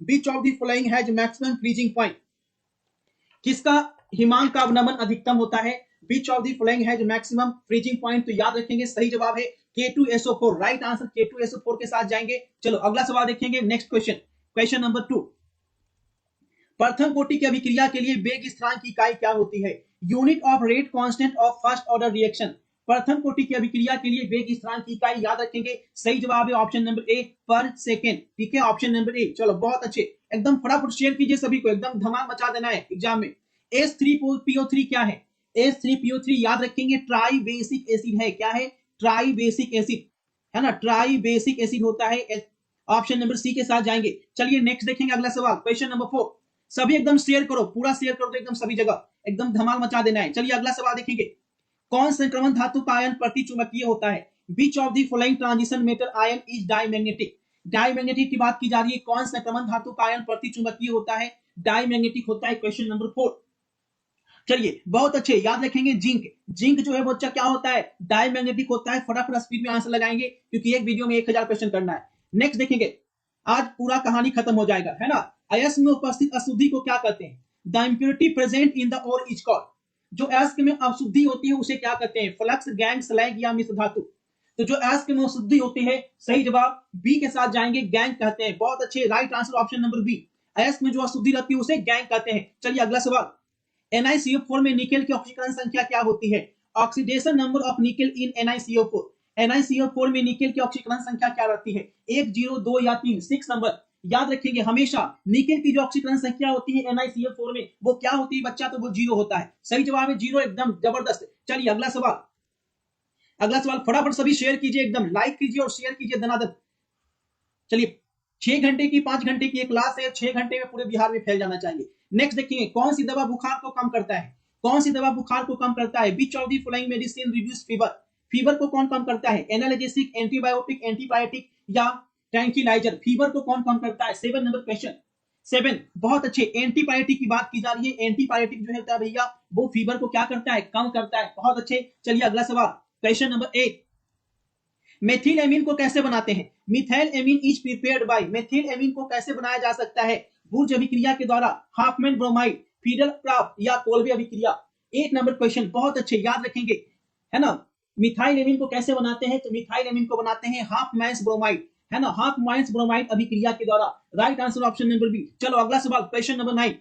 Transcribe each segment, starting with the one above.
Beach of the following has maximum freezing point, किसका हिमांक का अवनमन अधिकतम होता है? Which of the following has maximum freezing point, तो याद रखेंगे सही जवाब है K2SO4, राइट आंसर K2SO4 के साथ जाएंगे। चलो अगला सवाल देखेंगे, नेक्स्ट क्वेश्चन, क्वेश्चन नंबर 2। प्रथम कोटि की अभिक्रिया के लिए वेग स्थिरांक की इकाई क्या होती है? Unit of rate constant of first order reaction. प्रथम कोटि की अभिक्रिया के लिए वेग स्थिरांक की इकाई याद रखेंगे, सही जवाब है ऑप्शन नंबर ए, पर सेकेंड। ठीक है, ऑप्शन नंबर ए। चलो बहुत अच्छे, एकदम फटाफट शेयर कीजिए सभी को, एकदम धमाल मचा देना है एग्जाम में। H3PO3 क्या है? H3PO3 याद रखेंगे ट्राई बेसिक एसिड है। क्या है? ट्राई बेसिक एसिड है ना, ट्राई बेसिक एसिड होता है। ऑप्शन नंबर सी के साथ जाएंगे। चलिए नेक्स्ट देखेंगे अगला सवाल, क्वेश्चन नंबर 4। सभी एकदम शेयर करो, पूरा शेयर करो तो एकदम सभी जगह एकदम धमाल मचा देना है। चलिए अगला सवाल देखेंगे, कौन संक्रमण धातु का आयन प्रतिचुंबकीय होता है? Which of the following transition metal ion is diamagnetic. Diamagnetic की बात की जा रही है, कौन संक्रमण धातु का आयन प्रतिचुंबकीय होता है? डाईमैग्नेटिक होता है। Question number 4। चलिए बहुत अच्छे, याद रखेंगे जिंक। जिंक जो है बच्चा क्या होता है? डाईमैग्नेटिक होता है। फटाफट स्पीड में आंसर लगाएंगे क्योंकि एक वीडियो में 1000 क्वेश्चन करना है। नेक्स्ट देखेंगे, आज पूरा कहानी खत्म हो जाएगा, है ना। अयस्क में उपस्थित अशुद्धि को क्या कहते हैं? The impurity present in the ore is called. जो अयस्क में अशुद्धि होती है उसे क्या कहते हैं? फ्लक्स, गैंग, स्लैग या मिश्र धातु। तो जो अयस्क में अशुद्धि होती है, सही जवाब बी के साथ जाएंगे, गैंग कहते हैं। बहुत अच्छे, right answer option number B. अयस्क में जो अशुद्धि रहती है उसे गैंग कहते हैं। चलिए अगला सवाल, NiCO4 में निकेल की ऑक्सीकरण संख्या क्या होती है? Oxidation number of nickel in NiCO4। NiCO4 में निकेल की ऑक्सीकरण संख्या क्या रहती है? 1, 0, 2 या 3? 6 नंबर। याद रखेंगे हमेशा निकेल की जो ऑक्सीकरण संख्या होती है NiCO4 में, वो क्या होती है बच्चा? तो वो 0 होता है। सही जवाब है 0, एकदम जबरदस्त। चलिए अगला सवाल, अगला सवाल फटाफट सभी शेयर कीजिए, एकदम लाइक कीजिए और शेयर कीजिए धनाधन। चलिए 6 घंटे की 5 घंटे की एक क्लास है, 6 घंटे में पूरे बिहार में फैल जाना चाहिए। नेक्स्ट देखिए, कौन सी दवा बुखार को कम करता है? कौन सी दवा बुखार को कम करता है? Which of the following medicine reduce fever. Fever को कौन कम करता है? एनाल्जेसिक, एंटीबायोटिक, एंटीबायोटिक या ट्रैंक्विलाइजर। फीवर को कौन कम करता है? 7 नंबर क्वेश्चन, 7। बहुत अच्छे, एंटीबायोटिक की बात की जा रही है। एंटीबायोटिक जो है भैया वो फीवर को क्या करता है? कम करता है। बहुत अच्छे। चलिए अगला सवाल, क्वेश्चन नंबर 8। मेथिल एमीन को कैसे बनाते हैं? Methyl amine is prepared by. Methyl amine को कैसे बनाया जा सकता है? बुर्ज अभिक्रिया के द्वारा, हाफमैन ब्रोमाइड, फीडल क्राफ्ट या कोल्बे अभिक्रिया। 8 नंबर क्वेश्चन, बहुत अच्छे, याद रखेंगे, है ना। मिथाइल एमीन को कैसे बनाते हैं? तो मिथाइल एमीन को बनाते हैं हाफमैन्स ब्रोमाइड, है ना, हाफमैन्स ब्रोमाइड अभिक्रिया के द्वारा। Right answer option number B. चलो अगला सवाल, क्वेश्चन नंबर 9।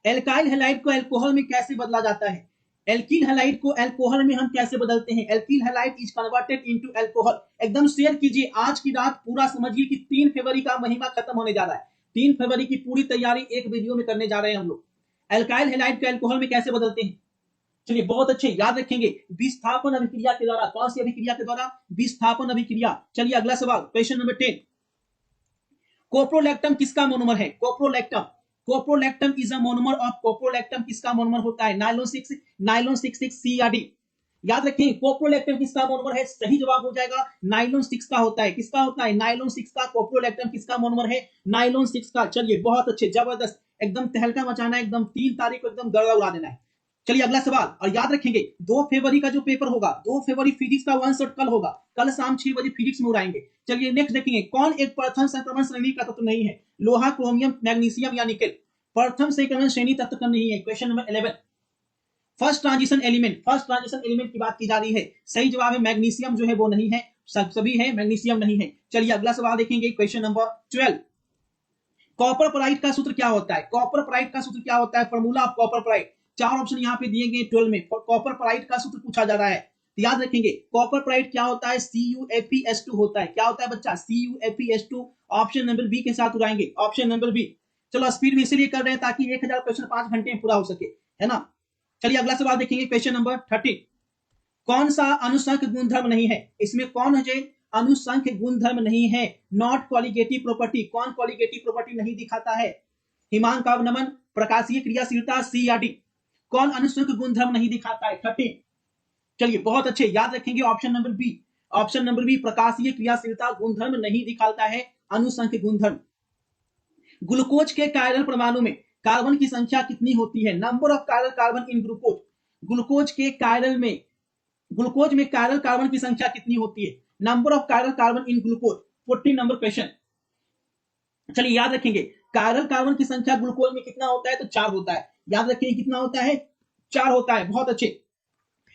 एल्काइल हैलाइड को अल्कोहल में कैसे बदला जाता है? एल्किल हैलाइड को अल्कोहल में हम कैसे बदलते हैं? Alkyl halide is converted into alcohol. एकदम शेयर कीजिए, आज की रात पूरा समझिए कि 3 फरवरी का महीना खत्म होने जा रहा है। 3 फरवरी की पूरी तैयारी एक वीडियो में करने जा रहे हैं हम लोग। एल्काइल हैलाइड को अल्कोहल में कैसे बदलते हैं? चलिए बहुत अच्छे, याद रखेंगे विस्थापन अभिक्रिया के द्वारा। कौन सी अभिक्रिया के द्वारा? विस्थापन अभिक्रिया। चलिए अगला सवाल, क्वेश्चन नंबर 10। कोप्रोलैक्टम किसका मोनोमर है? कोप्रोलैक्टम, कोप्रोलैक्टम इज अ मोनोमर ऑफ। कोप्रोलैक्टम किसका मोनोमर होता है? नाइलॉन 6, नाइलॉन 66, सी या डी? याद रखें कोप्रोलैक्टम किसका मोनोमर है? सही जवाब हो जाएगा नाइलॉन 6 का होता है। किसका होता है? नाइलॉन 6 का। कोप्रोलैक्टम किसका मोनोमर है? नाइलॉन 6 का। चलिए बहुत अच्छे, जबरदस्त, एकदम तहलका मचाना है, एकदम 3 तारीख को एकदम गड़बड़ उड़ा देना है। चलिए अगला सवाल, और याद रखेंगे 2 फरवरी का जो पेपर होगा, 2 फरवरी फिजिक्स का 1 शॉट कल होगा, कल शाम 6 बजे फिजिक्स में उड़ाएंगे। चलिए नेक्स्ट देखेंगे, कौन एक प्रथम संक्रमण श्रेणी का तत्व नहीं है? लोहा, क्रोमियम, मैग्नीशियम या निकेल? प्रथम संक्रमण श्रेणी तत्व का नहीं है। Question number 11। First transition element, first transition element की बात की जा रही है, सही जवाब है मैग्नीशियम जो है वो नहीं है, सभी है, मैग्नीशियम नहीं है। चलिए अगला सवाल देखेंगे, क्वेश्चन नंबर 12। कॉपर पराइट का सूत्र क्या होता है? कॉपर पराइट का सूत्र क्या होता है? Formula of copper pyrite. 4 option यहाँ पे दिए गए 12 में, कॉपर पराइट का सूत्र पूछा जा रहा है। तो याद रखेंगे कॉपर पराइट क्या होता है? CuFeS2 होता है। क्या होता है बच्चा? CuFeS2। ऑप्शन नंबर बी के साथ उड़ाएंगे, ऑप्शन नंबर बी। चलो स्पीड में इसलिए कर रहे हैं ताकि 1000 क्वेश्चन 5 घंटे में पूरा हो सके, है ना। चलिए अगला सवाल देखेंगे, क्वेश्चन नंबर 13। कौन सा अनुसंख्य गुणधर्म नहीं है? इसमें कौन है अनुसंख्य गुणधर्म नहीं है? Not colligative property. कौन कॉलिगेटिव प्रॉपर्टी नहीं दिखाता है? हिमांक का अवनमन, प्रकाशीय क्रियाशीलता, सी या डी? कौन अनुसंख्य गुणधर्म नहीं दिखाता है? 13। चलिए बहुत अच्छे, याद रखेंगे option number B, option number B, प्रकाशीय क्रियाशीलता गुणधर्म नहीं दिखाता है अनुसंख्य गुणधर्म। ग्लूकोज के कायरल परमाणु में कार्बन की संख्या कितनी होती है? Number of chiral carbon in glucose. Glucose के कायरल में, ग्लूकोज में कायरल कार्बन की संख्या कितनी होती है? Number of chiral carbon in glucose. 14 number question. चलिए याद रखेंगे कायरल कार्बन की संख्या ग्लूकोज में कितना होता है, तो 4 होता है। याद रखिए कितना होता है, 4 होता है। बहुत अच्छे,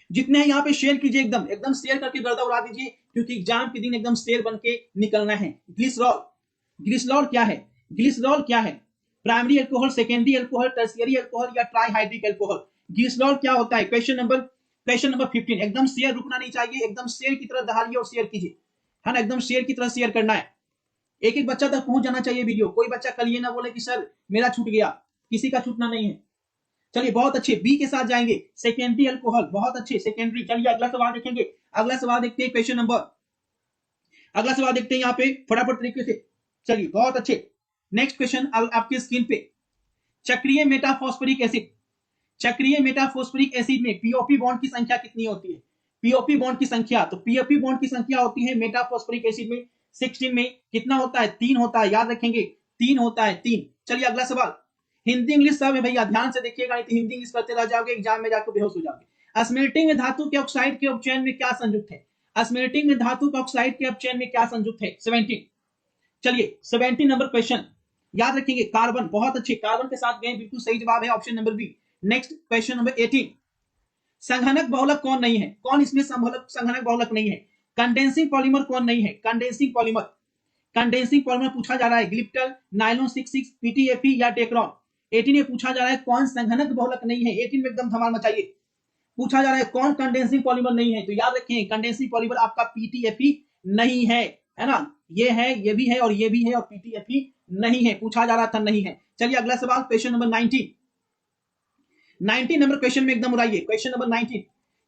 जितने हैं यहाँ पे शेयर कीजिए, एकदम एकदम शेयर करके गर्दा उड़ा दीजिए, क्योंकि एग्जाम के दिन एकदम शेयर बन के निकलना है। ग्लिसरॉल, ग्लिसरॉल क्या है, ग्लिसरॉल क्या है, primary alcohol, secondary alcohol, tertiary alcohol या ट्राइहाइड्रिक अल्कोहल। ग्लिसरॉल क्या होता है, क्वेश्चन नंबर 15। एकदम शेयर रुकना नहीं चाहिए, एकदम शेयर की तरह दहाड़िए और शेयर कीजिए, है ना, एकदम शेयर की तरह शेयर करना है। एक एक बच्चा तक पहुंच जाना चाहिए वीडियो, कोई बच्चा कल ये ना बोले कि सर मेरा छूट गया, किसी का छूटना नहीं है। चलिए बहुत अच्छे, बी के साथ जाएंगे, सेकेंडरी अल्कोहल, बहुत अच्छे सेकेंडरी। चलिए अगला सवाल देखेंगे, अगला सवाल देखते हैं क्वेश्चन नंबर, अगला सवाल देखते हैं यहाँ पे फटाफट तरीके से। चलिए बहुत अच्छे, नेक्स्ट क्वेश्चन आपके स्क्रीन पे, चक्रीय मेटाफॉस्फोरिक एसिड, चक्रीय मेटाफॉस्फोरिक एसिड में पीओपी बॉन्ड की संख्या कितनी होती है, पीओपी बॉन्ड की संख्या, तो पीओपी बॉन्ड की संख्या होती है मेटाफॉस्फोरिक एसिड में 16 में कितना होता है, 3 होता है। याद रखेंगे 3 होता है, 3। चलिए अगला सवाल, हिंदी इंग्लिश सब है भैया, ध्यान से देखिएगा, नहीं तो हिंदी इंग्लिश करते रह जाओगे, एग्जाम में जाकर बेहोश हो जाओगे। स्मेल्टिंग में धातु के ऑक्साइड के उपचयन में क्या संयुक्त है, स्मेल्टिंग में धातु के ऑक्साइड के उपचयन में क्या संयुक्त है, 17। चलिए 17 नंबर क्वेश्चन, याद रखेंगे कार्बन, बहुत अच्छे, कार्बन के साथ गए, बिल्कुल सही जवाब है option number B. Next question number 18, संघनक बहुलक कौन नहीं है, कौन इसमें संघनक बहुलक नहीं है, कंडेंसिंग पॉलीमर कौन नहीं है, कंडेंसिंग पॉलीमर, कंडेंसिंग पॉलीमर पूछा जा रहा है, ग्लिप्टल, नाइलॉन 66, पीटीएफई या टेक्रॉन। 18 में पूछा जा रहा है कौन संघनक बहुलक नहीं है, 18 में एकदम धमाल मचाइए, पूछा जा रहा है कौन कंडेंसिंग पॉलीमर नहीं है, तो याद रखें कंडेंसिंग पॉलीमर आपका पीटीएफई नहीं है ना, ये है, ये भी है और ये भी है, और पीटीएफई नहीं है, पूछा जा रहा था नहीं है। चलिए अगला सवाल क्वेश्चन नंबर 19, 19 नंबर क्वेश्चन में एकदम उड़ाइए, क्वेश्चन नंबर 19,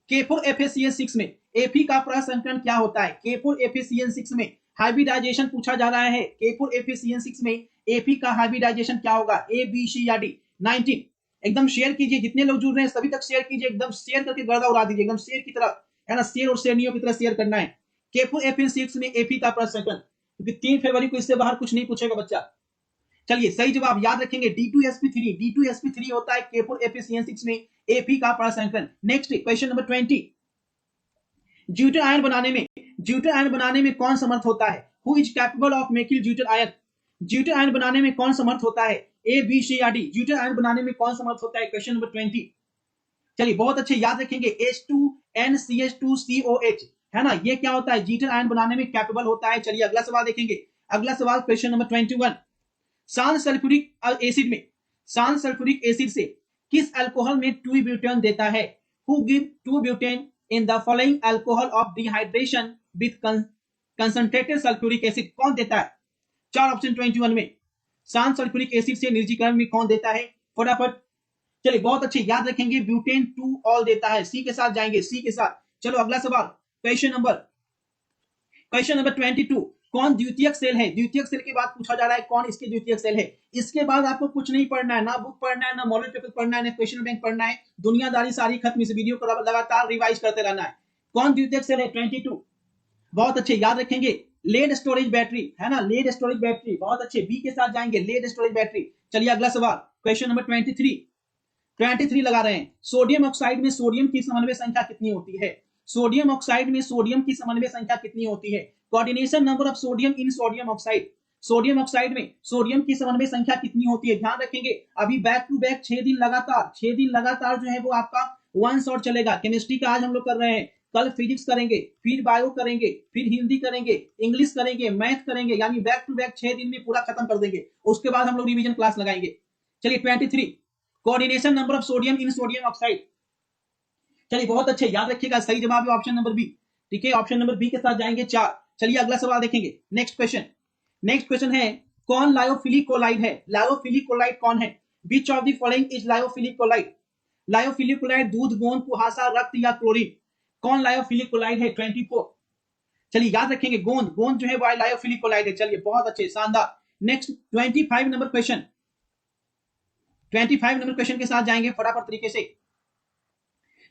K4FeCl6 में Fe का प्रसंस्करण क्या होता है, K4FeCl6 में हाइब्रिडाइजेशन पूछा जा रहा है, K4FeCl6 में Fe का हाइब्रिडाइजेशन क्या होगा, A B C या D। 19 एकदम शेयर कीजिए, जितने लोग जुड़ रहे हैं सभी तक शेयर कीजिए, एकदम शेयर करके गर्दा उड़ा दीजिए, एकदम शेयर की तरह, है ना, शेयर और शेरनियों की तरह शेयर करना है। K4FeCl6 में Fe का प्रसंस्करण, क्योंकि 3 फरवरी को इससे बाहर कुछ नहीं पूछेगा बच्चा। चलिए सही जवाब याद रखेंगे D2sp3, D2sp3 होता है K4FeCl6 में Fe का प्रसंस्करण। Next question number 20, zwitter ion बनाने में, ज्यूटर आयन बनाने में कौन समर्थ होता है, who is capable of making zwitter ion, zwitter ion बनाने में कौन समर्थ होता है, ए बी सी या डी, ज्यूटर आयन बनाने में कौन समर्थ होता है, क्वेश्चन नंबर 20। चलिए बहुत अच्छे, याद रखेंगे H2NCH2COH, है ना, ये क्या होता है, ज्यूटर आयन बनाने में कैपेबल होता है। चलिए अगला सवाल देखेंगे, अगला सवाल क्वेश्चन नंबर 21, सांस सल्फ्यूरिक एसिड में, सांस सल्फ्यूरिक एसिड से किस अल्कोहल में 2 ब्यूटेन देता है, who give 2 butane in the following alcohol of dehydration with concentrated sulphuric acid, कौन देता है, 4 ऑप्शन 21 में, सांस सल्फ्यूरिक एसिड से निर्जीकरण में कौन देता है, फटाफट। चलिए बहुत अच्छे, याद रखेंगे ब्यूटेन 2 ऑल देता है, सी के साथ जाएंगे, सी के साथ। चलो अगला सवाल, क्वेश्चन नंबर 22, कौन द्वितीयक सेल है, द्वितीयक सेल के बाद पूछा जा रहा है कौन इसके द्वितीयक सेल है। इसके बाद आपको कुछ नहीं पढ़ना है, ना बुक पढ़ना है, ना मॉडल पेपर पढ़ना है, ना क्वेश्चन बैंक पढ़ना है, दुनियादारी सारी खत्म, इस वीडियो को लगातार रिवाइज करते रहना है। कौन द्वितीयक सेल है, 22, बहुत अच्छे, याद रखेंगे लेड स्टोरेज बैटरी, है ना, लेड स्टोरेज बैटरी, बहुत अच्छे, बी के साथ जाएंगे, लेड स्टोरेज बैटरी। चलिए अगला सवाल, क्वेश्चन नंबर 23 लगा रहे हैं, सोडियम ऑक्साइड में सोडियम की समन्वय संख्या कितनी होती है, सोडियम ऑक्साइड में सोडियम की समन्वय संख्या कितनी होती है, coordination number of sodium in sodium oxide, sodium oxide में सोडियम की समन्वय संख्या कितनी होती है, ध्यान रखेंगे। अभी बैक टू बैक 6 दिन लगातार, 6 दिन लगातार जो है वो आपका वन शॉट चलेगा। केमिस्ट्री का आज हम लोग कर रहे हैं, कल फिजिक्स करेंगे, फिर बायो करेंगे, फिर हिंदी करेंगे, इंग्लिश करेंगे, मैथ करेंगे, यानी बैक टू बैक 6 दिन में पूरा खत्म कर देंगे। उसके बाद हम लोग रिवीजन क्लास लगाएंगे। चलिए 23, coordination number of sodium in sodium oxide. चलिए बहुत अच्छे, याद रखिएगा सही जवाब है ऑप्शन नंबर बी, ठीक है, ऑप्शन नंबर बी के साथ जाएंगे 4। चलिए अगला सवाल देखेंगे, नेक्स्ट क्वेश्चन है, कौन लायोफिलिक कोलाइड है, लायोफिलिक कोलाइड कौन है, which of the following is lyophilic colloid, lyophilic colloid दूध, गोंद, कुहासा, रक्त या क्लोरीन, कौन लायोफिलिक कोलाइड है, 24। चलिए याद रखेंगे गोंद जो है वो लायोफिलिक कोलाइड है। चलिए बहुत अच्छे, शानदार। Next 25 number question, 25 number question के साथ जाएंगे फटाफट तरीके से।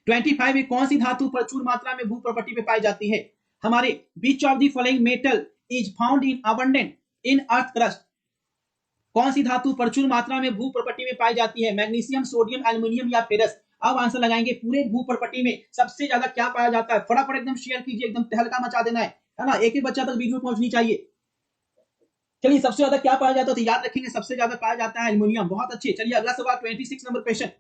25 में कौन सी धातु प्रचुर मात्रा में भू प्रॉपर्टी में पाई जाती है, हमारे which of the following metal is found in abundant in earth crust, कौन सी धातु प्रचुर मात्रा में भू प्रॉपर्टी में पाई जाती है, मैग्नीशियम, सोडियम, एल्युमिनियम या फेरस। अब आंसर लगाएंगे, पूरे भू प्रॉपर्टी में सबसे ज्यादा क्या पाया जाता है, फटाफट एकदम शेयर कीजिए, एकदम तहलका मचा देना है ना, एक एक बच्चा तक वीडियो पहुंचनी चाहिए। चलिए सबसे ज्यादा क्या पाया जाता है, तो याद रखेंगे सबसे ज्यादा पाया जाता है एल्युमिनियम। बहुत अच्छे। चलिए अगला सवाल 26 नंबर क्वेश्चन।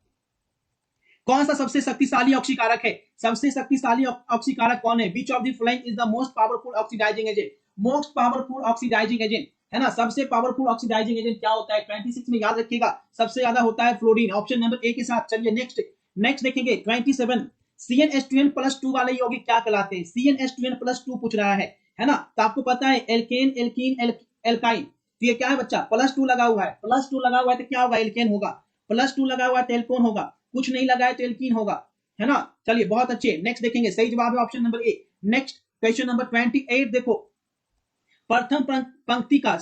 कौन सा सबसे शक्तिशाली ऑक्सीकारक है? सबसे शक्तिशाली ऑक्सीकारक कौन है? Which of the following is the most powerful oxidising agent? Most powerful oxidising agent है ना, सबसे पावरफुल ऑक्सीडाइजिंग एजेंट क्या होता है? 26 में याद रखिएगा सबसे ज्यादा होता है फ्लोरीन, ऑप्शन नंबर ए के साथ। चलिए नेक्स्ट नेक्स्ट देखेंगे 27। CnH2n प्लस 2 वाले यौगिक क्या कहलाते हैं? CnH2n प्लस 2 पूछ रहा है ना, तो आपको पता है एल्केन एल्कीन एल्काइन, तो ये क्या है बच्चा? प्लस 2 लगा हुआ है, प्लस 2 लगा हुआ है तो क्या होगा? एल्केन होगा। प्लस 2 लगा हुआ है तो एल्कोन होगा, कुछ नहीं लगा है तो एल्कीन होगा, है ना। चलिए बहुत अच्छे। नेक्स्ट देखेंगे, सही जवाब है ऑप्शन नंबर ए। नेक्स्ट क्वेश्चन नंबर 28 देखो, प्रथम पंक्ति का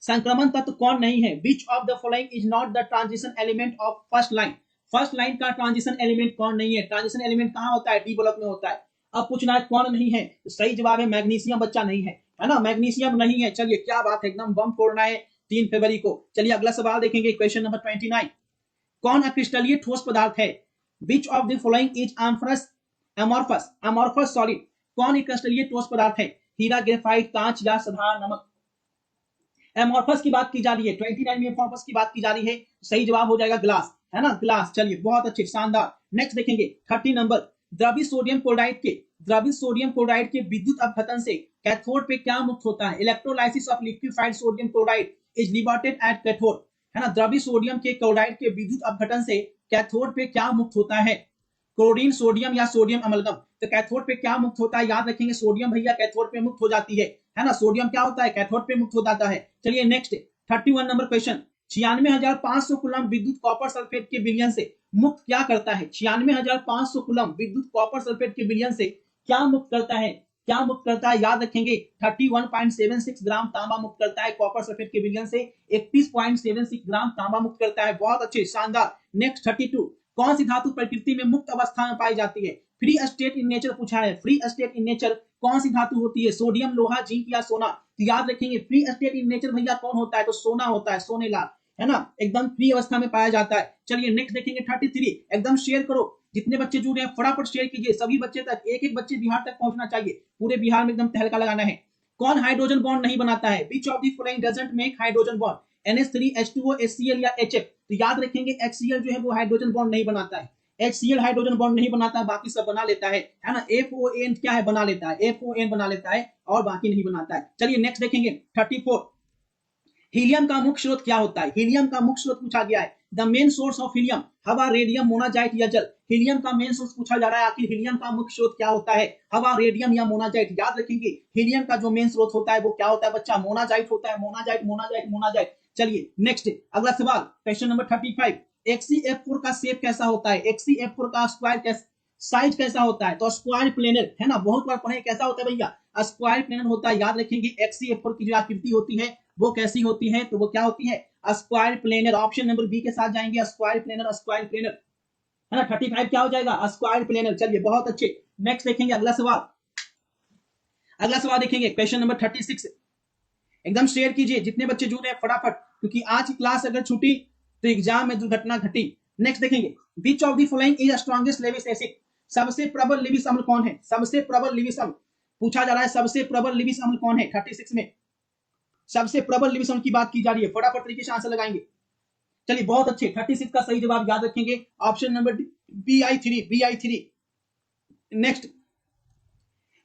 संक्रमण तत्व कौन नहीं है? Which of the following is not the transition element of first line? First line का ट्रांजिशन एलिमेंट कौन नहीं है? ट्रांजिशन एलिमेंट कहां होता है? डी ब्लॉक में होता है। अब पूछना है कौन नहीं है, तो सही जवाब है मैग्नीशियम बच्चा नहीं है ना, मैग्नीशियम नहीं है। चलिए क्या बात है, एकदम बम फोड़ना है 3 फरवरी को। चलिए अगला सवाल देखेंगे, क्वेश्चन नंबर 29। कौन अक्रिस्टलीय ठोस पदार्थ है? Which of the following is amorphous solid? कौन एक क्रिस्टलीय ठोस पदार्थ है? हीरा, ग्रेफाइट, कांच या साधारण नमक? एमॉर्फस की बात की जा रही है, 29 में एमॉर्फस की बात की जा रही है, सही जवाब हो जाएगा ग्लास, है ना, ग्लास। चलिए बहुत अच्छे, शानदार। नेक्स्ट देखेंगे 30 नंबर। द्रवित सोडियम क्लोराइड के विद्युत अपघटन से कैथोड पे क्या मुक्त होता है? Electrolysis of liquefied sodium chloride is liberated at cathode, है ना। द्रवित सोडियम के क्लोराइड के विद्युत अपघटन से कैथोड पे क्या मुक्त होता है? क्लोरीन, सोडियम या सोडियम अमलगम? तो कैथोड पे क्या मुक्त होता है? याद रखेंगे सोडियम भैया कैथोड पे मुक्त हो जाती है ना, सोडियम क्या होता है? कैथोड पे मुक्त हो जाता है। चलिए नेक्स्ट 31 नंबर क्वेश्चन। 96,500 कूलम विद्युत कॉपर सल्फेट के विलयन से मुक्त क्या करता है? 96,500 कूलम विद्युत कॉपर सल्फेट के विलयन से क्या मुक्त करता है? क्या मुक्त करता है? याद रखेंगे 31.76 ग्राम तांबा मुक्त करता है कॉपर सल्फेट के विलयन से, 31.76 ग्राम तांबा मुक्त करता है। बहुत अच्छे, शानदार। नेक्स्ट 32। कौन सी धातु प्रकृति में मुक्त अवस्था में पाई जाती है? फ्री स्टेट इन नेचर पूछा है, फ्री स्टेट इन नेचर कौन सी धातु होती है? सोडियम, लोहा, जिंक या सोना? तो याद रखेंगे फ्री स्टेट इन नेचर भैया कौन होता है? तो सोना होता है, सोने लाल, है ना, एकदम फ्री अवस्था में पाया जाता है। चलिए नेक्स्ट देखेंगे 33। एकदम शेयर करो, जितने बच्चे जुड़े हैं फटाफट शेयर कीजिए, सभी बच्चे तक, एक एक बच्चे बिहार तक पहुंचना चाहिए, पूरे बिहार में एकदम तहलका लगाना है। कौन हाइड्रोजन बॉन्ड नहीं बनाता है? Which of the following doesn't make hydrogen bond? NH3, H2O, HCl या HF? तो याद रखेंगे HCl जो है वो हाइड्रोजन बॉन्ड नहीं बनाता है, HCl हाइड्रोजन बॉन्ड नहीं बनाता है, बाकी सब बना लेता है ना। FON क्या है? बना लेता है, FON बना लेता है और बाकी नहीं बनाता है। चलिए नेक्स्ट देखेंगे 34। हीलियम का मुख्य स्रोत क्या होता है? हीलियम का मुख्य स्रोत पूछा गया है। The main source of helium, हवा, रेडियम, मोनाजाइट या जल? हीलियम का मेन सोर्स पूछा जा रहा है, आखिर हीलियम का मुख्य स्रोत क्या होता है? हवा, रेडियम या मोनाजाइट? याद रखेंगे हीलियम का जो मेन स्रोत होता है वो क्या होता है बच्चा? मोनाजाइट होता है, मोनाजाइट मोनाजाइट मोनाजाइट। चलिए नेक्स्ट अगला सवाल, क्वेश्चन नंबर 35। HCF4 का शेप कैसा होता है? HCF4 का स्क्वायर साइज कैसा होता है? तो स्क्वायर प्लेनर, है ना, बहुत बार पढ़े कैसा होता है भैया? स्क्वायर प्लेनर होता है। याद रखेंगे HCF4 की जो आकृति होती है वो कैसी होती है? तो वो क्या होती है? Square planar. Option number B के साथ जाएंगे, स्क्वायर प्लेनर, स्क्वायर प्लेनर, है ना। 35 क्या हो जाएगा? Square planar. चलिए बहुत अच्छे। नेक्स्ट देखेंगे अगला सवाल, अगला सवाल देखेंगे क्वेश्चन नंबर 36। एकदम शेयर कीजिए, जितने बच्चे जुड़ रहे हैं फटाफट, क्योंकि आज की क्लास अगर छूटी तो एग्जाम में दुर्घटना घटी। नेक्स्ट देखेंगे, विच of the following is strongest Lewis acid? सबसे प्रबल लिविस अम्ल कौन है? सबसे प्रबल लिविस अम्ल पूछा जा रहा है, सबसे प्रबल लिविस अम्ल कौन है? 36 में सबसे प्रबल लिविस अम्ल की बात की जा रही है, फटाफट तरीके से आंसर लगाएंगे। चलिए बहुत अच्छे, 36 का सही जवाब याद रखेंगे ऑप्शन नंबर BI3। नेक्स्ट,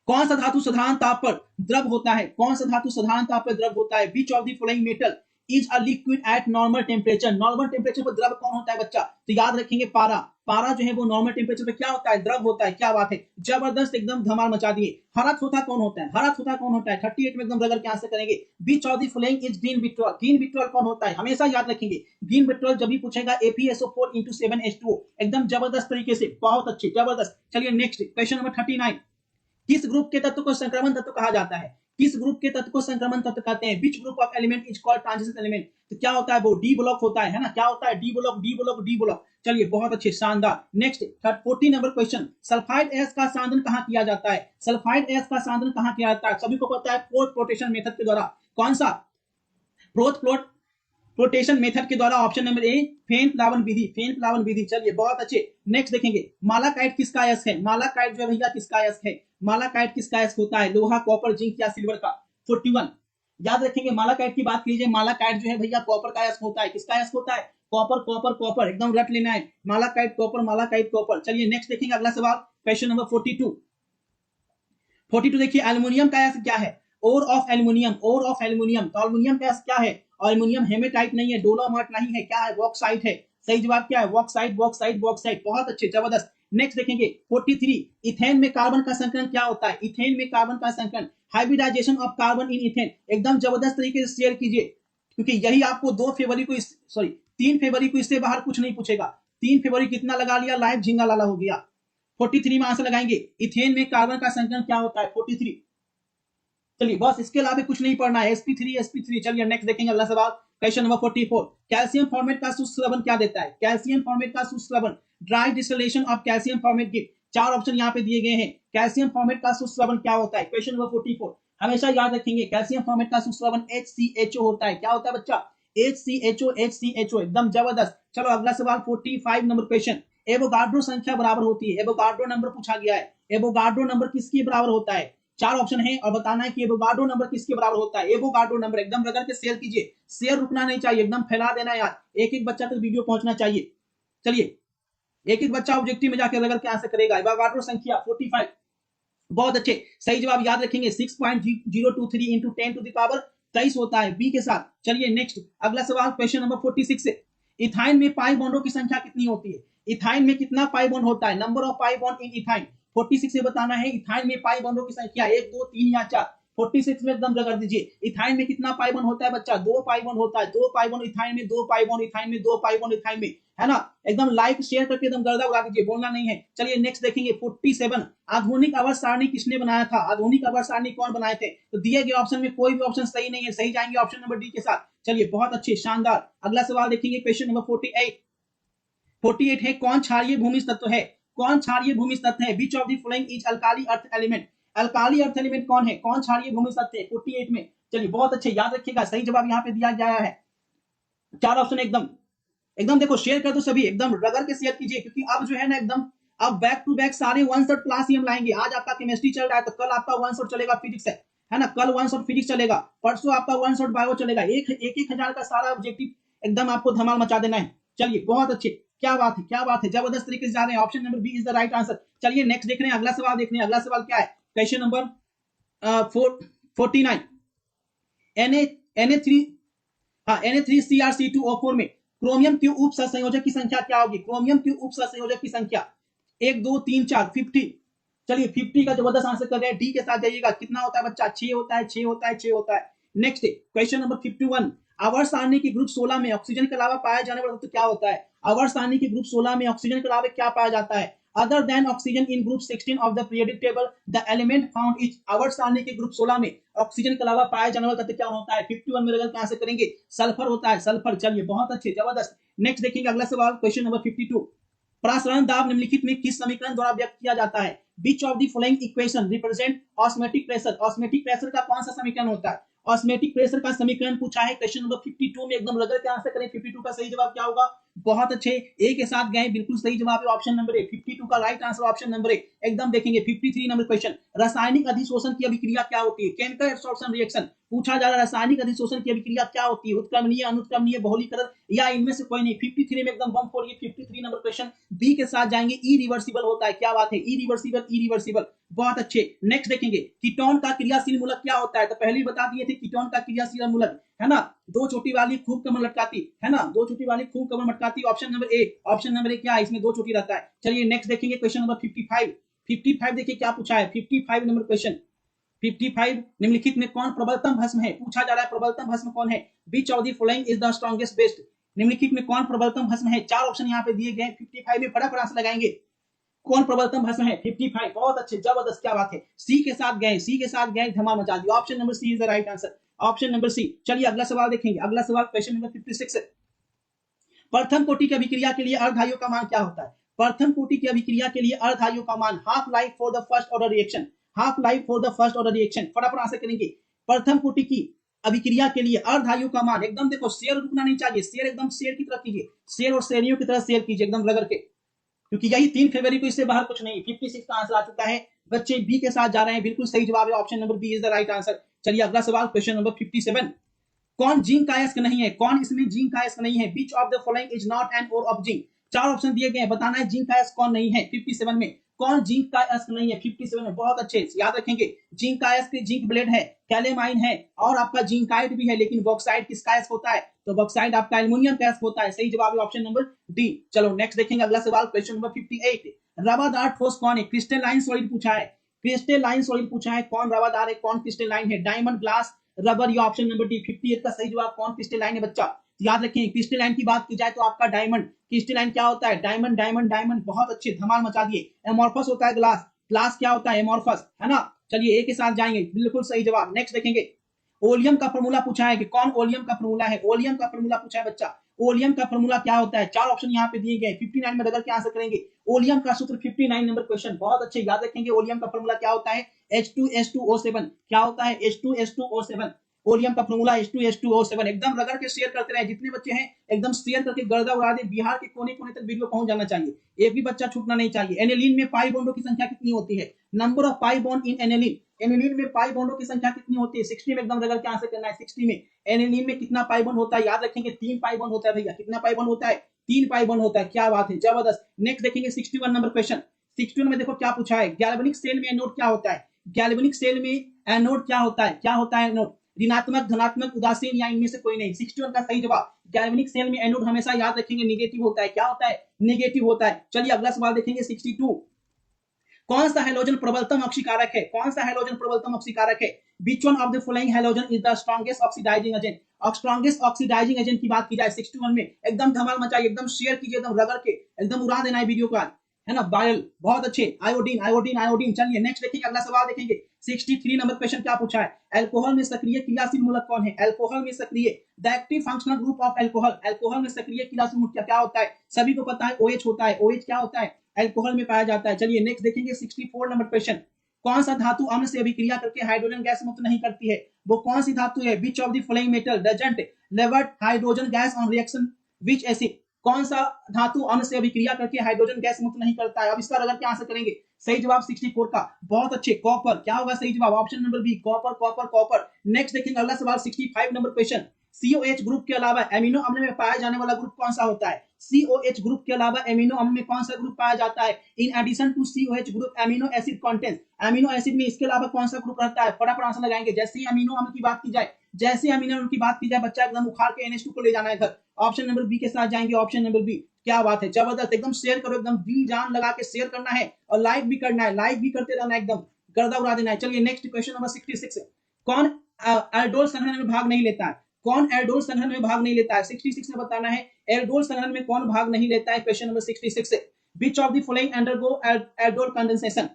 कौन सा धातु साधारण ताप पर द्रव होता है? कौन सा धातु साधारण ताप पर द्रव होता है? Which of the following metal is a liquid at normal temperature? Normal temperature पर द्रव कौन होता है बच्चा? तो याद रखेंगे पारा। पारा जो है वो नॉर्मल टेम्परेचर पे क्या होता है? द्रव होता है। क्या बात है, जबरदस्त, एकदम धमाल मचा दिए। हरा थोथा कौन होता है? हरा थोथा कौन होता है? 38 में एकदम रगड़ के आंसर करेंगे। विच of the following is green vitriol? Green vitriol कौन होता है? हमेशा याद रखेंगे ग्रीन विट्रोल जब भी पूछेगा ApSO4 × 7H2O। एकदम जबरदस्त तरीके से, बहुत अच्छे, जबरदस्त। चलिए नेक्स्ट क्वेश्चन नंबर 39। किस ग्रुप के तत्व को संक्रमण तत्व कहा जाता है? किस ग्रुप के तत्व को संक्रमण तत्व कहते हैं? Which group of element is called transition element? तो क्या होता है वो? डी ब्लॉक होता है ना, क्या होता है? D block, D block, D block. चलिए बहुत अच्छे, शानदार। Next 40 number question. Sulphide S का सांद्रण कहां किया जाता है? सल्फाइड एस का सांद्रण कहां किया जाता है? सभी को पता है, फोर्थ फ्लोटेशन मेथड के द्वारा। कौन सा? फोर्थ फ्लोटेशन मेथड के द्वारा। ऑप्शन नंबर ए, फेन प्लावन विधि, फेन प्लावन विधि। चलिए बहुत अच्छे। नेक्स्ट देखेंगे, मालाकाइट किसका अयस्क है? मालाकाइट जो है भैया किसका अयस्क है? मालाकाइट किसका अयस्क होता है? लोहा, कॉपर, जिंक या सिल्वर का? 41। याद रखेंगे मालाकाइट की बात कीजिए, मालाकाइट जो है भैया कॉपर का अयस्क होता है। किसका अयस्क होता है? कॉपर कॉपर कॉपर, एकदम रट लेना है, मालाकाइट कॉपर मालाकाइट कॉपर। चलिए नेक्स्ट देखेंगे अगला सवाल, क्वेश्चन नंबर 42। 42 देखिए, एल्युमिनियम का अयस्क क्या है? Ore of aluminium, ore of aluminium. तो एल्युमिनियम का अयस्क क्या है? एल्युमिनियम हेमेटाइट नहीं है, डोलोमाइट नहीं है, क्या है? बॉक्साइट है। सही जवाब क्या है? Bauxite bauxite bauxite. बहुत अच्छे, जबरदस्त। नेक्स्ट देखेंगे 43, इथेन में कार्बन का संकलन क्या होता है? इथेन में कार्बन का संकलन, hybridization of carbon in ethane. एकदम जबरदस्त तरीके से शेयर कीजिए, क्योंकि यही आपको 2 फरवरी को, सॉरी 3 फरवरी को इससे बाहर कुछ नहीं पूछेगा। 3 फरवरी कितना लगा लिया? लाइव झिंगा लाला हो गया। 43 में आंसर लगाएंगे, इथेन में कार्बन का संकलन क्या होता है? 43। चलिए बस इसके अलावा कुछ नहीं पढ़ना है, sp3 sp3। चलिए नेक्स्ट देखेंगे अगला सवाल, क्वेश्चन नंबर 44। कैल्शियम फॉर्मेट का शुष्क क्या देता है? कैल्शियम फॉर्मेट का शुष्क, dry distillation of calcium formate give. 4 option यहाँ पे दिए गए हैं। कैल्शियम फॉर्मेट का शुष्क क्या होता है? क्वेश्चन नंबर 44 हमेशा याद रखेंगे, कैल्शियम फॉर्मेट का शुष्क HCHO होता है। क्या होता है बच्चा? HCHO HCHO, एकदम जबरदस्त। चलो अगला सवाल 45 नंबर क्वेश्चन, एवोगाड्रो संख्या बराबर होती है। एवोगाड्रो नंबर पूछा गया है। एवोगाड्रो नंबर किसके बराबर होता है? 4 ऑप्शन है और बताना है कि एवोगाड्रो नंबर किसके बराबर होता है। एवोगाड्रो नंबर, एकदम रगड़ के शेयर कीजिए, शेयर रुकना नहीं चाहिए, एकदम फैला देना यार, एक एक बच्चा तक वीडियो पहुंचना चाहिए। चलिए एक एक बच्चा ऑब्जेक्टिव में जाकर रगड़ के आंसर करेगा। एवोगाड्रो संख्या 45, बहुत अच्छे, सही जवाब याद रखेंगे 6.023 इंटू 10 टू द पावर 23 होता है बी के साथ। चलिए नेक्स्ट अगला सवाल, क्वेश्चन नंबर 46 से, इथाइन में पाई बॉन्डों की संख्या कितनी होती है? इथाइन में कितना पाई बॉन्ड होता है? Number of pi bond in ethyne. 46 से बताना है इथाइन में पाई बॉन्डों की संख्या 1 2 3 या 4। 46 में एकदम रगड़ दीजिए, इथाइन में कितना पाई बॉन्ड होता है बच्चा? 2 पाई बॉन्ड होता है। 2 पाई बॉन्ड इथाइन में, 2 पाई बॉन्ड इथाइन में, 2 पाई बॉन्ड इथाइन में, है ना? एकदम लाइक शेयर करके एकदम गर्दा उड़ा दीजिए, बोलना नहीं है। चलिए नेक्स्ट देखेंगे 47, आधुनिक आवर्त सारणी किसने बनाया था? आधुनिक आवर्त सारणी कौन बनाए थे? तो दिए गए ऑप्शन में कोई भी ऑप्शन सही नहीं है, सही जाएंगे ऑप्शन नंबर डी के साथ। चलिए बहुत अच्छे, शानदार। अगला सवाल देखेंगे क्वेश्चन नंबर 48। 48 है, कौन क्षारीय भूमि तत्व है? कौन क्षारीय भूमि तत्व है? Which of the following is alkali earth element. Alkali earth element कौन है? कौन क्षारीय भूमि तत्व है 48 में? चलिए बहुत अच्छे, याद रखिएगा, सही जवाब यहाँ पे दिया गया है। 4 ऑप्शन एकदम एकदम देखो, शेयर कर दो सभी, एकदम रगड़ के शेयर कीजिए, क्योंकि अब जो है ना एकदम अब बैक टू बैक सारे 1 शॉट क्लास ही हम लाएंगे। आज आपका केमिस्ट्री चल रहा है तो कल आपका 1 शॉट चलेगा फिजिक्स है ना? कल 1 शॉट फिजिक्स चलेगा, परसों आपका 1 शॉट बायो चलेगा। एक हजार का सारा ऑब्जेक्टिव एकदम आपको धमाल मचा देना है। चलिए बहुत अच्छे, क्या बात है, क्या बात है, जबरदस्त तरीके से जा रहे हैं। Option number B is the right answer. चलिए नेक्स्ट देख रहे हैं, अगला सवाल देख रहे हैं। अगला सवाल क्या है? क्वेश्चन नंबर 49, Na3Cr2O4 में क्रोमियम के उप सहसंयोजक की संख्या क्या होगी? क्रोमियम के उप सहसंयोजक की संख्या 1 2 3 4 50। चलिए 50 का जबरदस्त आंसर कर रहे हैं, डी के साथ जाइएगा। कितना होता है बच्चा? 6 होता है, 6 होता है, 6 होता है। नेक्स्ट क्वेश्चन नंबर 51, आवर्त सारणी के ग्रुप 16 में ऑक्सीजन के अलावा पाया जाने वाला तत्व क्या होता है? आवर्त सारणी के ग्रुप 16 में ऑक्सीजन के अलावा क्या पाया जाता है? Other than oxygen in group 16 of the periodic table the element found is. आवर्त सारणी के ग्रुप 16 में ऑक्सीजन के अलावा पाया जाने वाला तत्व क्या होता है? 51 में रगड़ आंसर करेंगे, सल्फर होता है, सल्फर। चलिए बहुत अच्छे, जबरदस्त। नेक्स्ट देखेंगे अगला सवाल, क्वेश्चन नंबर 52, प्रसारण दाब निम्नलिखित में किस समीकरण द्वारा व्यक्त किया जाता है? Which of the following equation represent osmotic pressure? osmotic pressure का कौन सा समीकरण होता है? ऑस्मेटिक प्रेशर का समीकरण पूछा है क्वेश्चन नंबर 52 में, एकदम रगड़ के आंसर करें। 52 का सही जवाब क्या होगा? बहुत अच्छे, ए के साथ गए, बिल्कुल सही जवाब है ऑप्शन नंबर ए। 52 का राइट आंसर ऑप्शन नंबर ए, एकदम देखेंगे। 53 नंबर क्वेश्चन, रासायनिक अधिशोषण की अभिक्रिया क्या होती है? केमिकल एब्सॉर्प्शन रिएक्शन पूछा जा रहा है। रासायनिक अधिशोषण की अभिक्रिया क्या होती है? उत्क्रमणीय, अनुत्क्रमणीय, बहुलीकरण या इनमें से कोई नहीं? 53 में एकदम बम फोड़िए। 53 नंबर क्वेश्चन बी के साथ जाएंगे, इरिवर्सिबल होता है। क्या बात है, इरिवर्सिबल, इरिवर्सिबल, बहुत अच्छे। नेक्स्ट देखेंगे, कीटोन का क्रियाशील मूलक क्या होता है? तो पहले ही बता दिए थे, कीटोन का क्रियाशील मूलक है ना, 2 चोटी वाली खूब कमर लटकाती, है ना, 2 चोटी वाली खूब कमर मटकाती। Option number A, option number A क्या है? इसमें 2 चोटी रहता है। चलिए नेक्स्ट देखेंगे क्वेश्चन नंबर 55। 55 देखिए क्या पूछा है। 55 नंबर क्वेश्चन, 55 निम्नलिखित में कौन प्रबलतम भस्म है? पूछा जा रहा है प्रबलतम भस्म कौन है? Which of the following is the strongest base? निम्नलिखित में कौन प्रबलतम भस्म है? 4 ऑप्शन यहाँ पे दिए गए। 55 में फटाफट आंसर लगाएंगे, कौन प्रबलतम भस्म है? 55, बहुत अच्छे, जबरदस्त, क्या बात है। सी के साथ गए, सी के साथ गए, धमाल मचा दिया। Option number C is the right answer, option number C. चलिए अगला सवाल देखेंगे। अगला सवाल क्वेश्चन नंबर 56, प्रथम कोटि की अभिक्रिया के लिए अर्धधातुओं का मान क्या होता है? प्रथम कोटि की अभिक्रिया के लिए अर्धधातुओं का मान, half life for the first order reaction, half life for the first order reaction. फटाफट आंसर करेंगे। प्रथम कोटि की अभिक्रिया के लिए अर्धधातुओं का मान, एकदम देखो शेयर रुकना नहीं चाहिए, शेयर एकदम शेयर की तरह कीजिए, शेयर और शेयरियों की तरह शेयर कीजिए एकदम रगड़ के, क्योंकि यही 3 फरवरी को, इससे बाहर कुछ नहीं। 56 का आंसर आ चुका है, बच्चे बी के साथ जा रहे हैं, बिल्कुल सही जवाब है, option number B is the right answer. चलिए अगला सवाल, क्वेश्चन नंबर 57। कौन जिंक का अयस्क नहीं है? कौन इसमें जिंक का अयस्क नहीं है? Which of the following is not an ore of zinc? चार ऑप्शन दिए गए हैं, बताना है जिंक का अयस्क कौन नहीं है। 57 में कौन जिंक का अयस्क नहीं है? 57 में बहुत अच्छे याद रखेंगे, जिंक का अयस्क जिंक ब्लेड है, कैलेमाइन है और आपका जिंकाइट भी है, लेकिन बॉक्साइट किसका अयस्क होता है? तो बॉक्साइट आपका एल्युमिनियम का अयस्क होता है। सही जवाब है ऑप्शन नंबर डी। चलो नेक्स्ट देखेंगे अगला सवाल, क्वेश्चन नंबर 58। रवादार ठोस कौन है? क्रिस्टलाइन सॉलिड पूछा है, क्रिस्टलाइन सॉलिड पूछा है, कौन रवादार है, कौन क्रिस्टलाइन है? डायमंड, ग्लास, रबर या ऑप्शन नंबर डी। 58 का सही जवाब कौन क्रिस्टलाइन है बच्चा? याद रखें, क्रिस्टलाइन की बात की जाए तो आपका डायमंड। क्रिस्टलाइन क्या होता है? डायमंड, डायमंड, डायमंड, बहुत अच्छे, धमाल मचा दिए। एमोर्फस होता है ग्लास, ग्लास क्या होता है? एमोर्फस, है ना। चलिए ए के साथ जाएंगे, बिल्कुल सही जवाब। नेक्स्ट देखेंगे, ओलियम का फॉर्मूला पूछा है कि कौन ओलियम का फॉर्मूला है? ओलियम का फॉर्मूला पूछा है बच्चा, ओलियम का फॉर्मूला क्या होता है? चार ऑप्शन यहाँ पे दिए गए, 59 में रगड़ के आंसर करेंगे। ओलियम का सूत्र, 59 नंबर क्वेश्चन, बहुत अच्छे याद रखेंगे। ओलियम का फॉर्मूला क्या होता है? H2S2O7। क्या होता है? H2S2O7। ओलियम का फॉर्मूला H2S2O7। एकदम रगड़ के शेयर करते रहे, जितने बच्चे हैं एकदम शेयर करके गर्दा उड़ा दे। बिहार के कोने कोने तक वीडियो पहुंच जाना चाहिए, एक भी बच्चा छूटना नहीं चाहिए। एनिलीन में पाई बॉन्डों की संख्या कितनी होती है? Number of pi bond in aniline, aniline में पाई बॉन्डों की संख्या कितनी होती है? 60 में एकदम रगड़ के आंसर करना है। 60 में एनिलीन में कितना पाई बॉन्ड होता है? याद रखेंगे 3 पाई बॉन्ड होता है भैया। कितना पाई बॉन्ड होता है? 3 पाई बॉन्ड होता है। क्या बात है, जबरदस्त। नेक्स्ट देखेंगे 61 नंबर क्वेश्चन। 61 में देखो क्या पूछा है, गैल्वेनिक सेल में एनोड क्या होता है? गैल्वेनिक सेल में एनोड क्या होता है? क्या होता है एनोड? ऋणात्मक, धनात्मक, उदासीन या इनमें से कोई नहीं। 61 का सही जवाब, गैल्वेनिक सेल में एनोड हमेशा याद रखेंगे नेगेटिव होता है। क्या होता है? नेगेटिव होता है। चलिए अगला सवाल देखेंगे 62। कौन सा हैलोजन प्रबलतम ऑक्सीकारक है? कौन सा हैलोजन प्रबलतम ऑक्सीकारक है? Which one of the following halogen is the strongest oxidizing agent? Strongest oxidizing agent की बात की जाए 61 में, एकदम धमाल मचाइए, एकदम शेयर कीजिए, एकदम रगड़ के एकदम उड़ा देना है वीडियो का, है ना। बायल, बहुत अच्छे। Iodine, iodine, iodine. चलिए नेक्स्ट देखेंगे, अगला सवाल देखेंगे 63 नंबर क्वेश्चन क्या पूछा है? अल्कोहल में सक्रिय क्रियाशील मूलक कौन है? अल्कोहल में सक्रिय, the active functional group of alcohol. Alcohol में सक्रिय क्रियाशील मूलक क्या होता है? सभी को पता है OH होता है। OH क्या होता है? अल्कोहल में पाया जाता है। चलिए नेक्स्ट देखेंगे 64 नंबर क्वेश्चन। कौन सा धातु अम्ल से अभिक्रिया करके हाइड्रोजन गैस मुक्त नहीं करती है? वो कौन सी धातु है? Which of the following metal doesn't लेवर्ट hydrogen gas on reaction which acid? कौन सा धातु अम्ल से अभिक्रिया करके हाइड्रोजन गैस मुक्त नहीं करता है? अब इसका रगड़ के आंसर करेंगे। सही जवाब 64 का, बहुत अच्छे। कॉपर, क्या होगा सही जवाब? Option number B, copper, copper, copper. Next देखेंगे अगला सवाल 65 नंबर क्वेश्चन। COH ग्रुप के अलावा एमिनो अम्ल में पाया जाने वाला ग्रुप कौन सा होता है? COH ग्रुप के अलावा एमिनो अम्ल में कौन सा ग्रुप पाया जाता है? In addition to COH group amino acid contents, amino acid में इसके अलावा कौन सा ग्रुप रहता है? फटाफट आंसर लगाएंगे। जैसे ही अमीनो अम्ल की बात की जाए, जैसे अमीनो अम्ल की बात की जाए, बच्चा एकदम उखाड़ के NH2 को ले जाना है घर। ऑप्शन नंबर बी के साथ जाएंगे, ऑप्शन नंबर बी। क्या बात है, जबरदस्त। एकदम शेयर करो, एकदम दिल जान लगा के शेयर करना है और लाइक भी करना है, लाइक भी करते रहना है, एकदम गर्दा उड़ा देना है। चलिए नेक्स्ट क्वेश्चन नंबर 66। कौन एल्डोल संघनन में भाग नहीं लेता है? कौन एल्डोल संघनन में भाग नहीं लेता है? 66 में बताना है एल्डोल संघनन में कौन भाग नहीं लेता है। Question number 66। Which of the following undergo aldol condensation?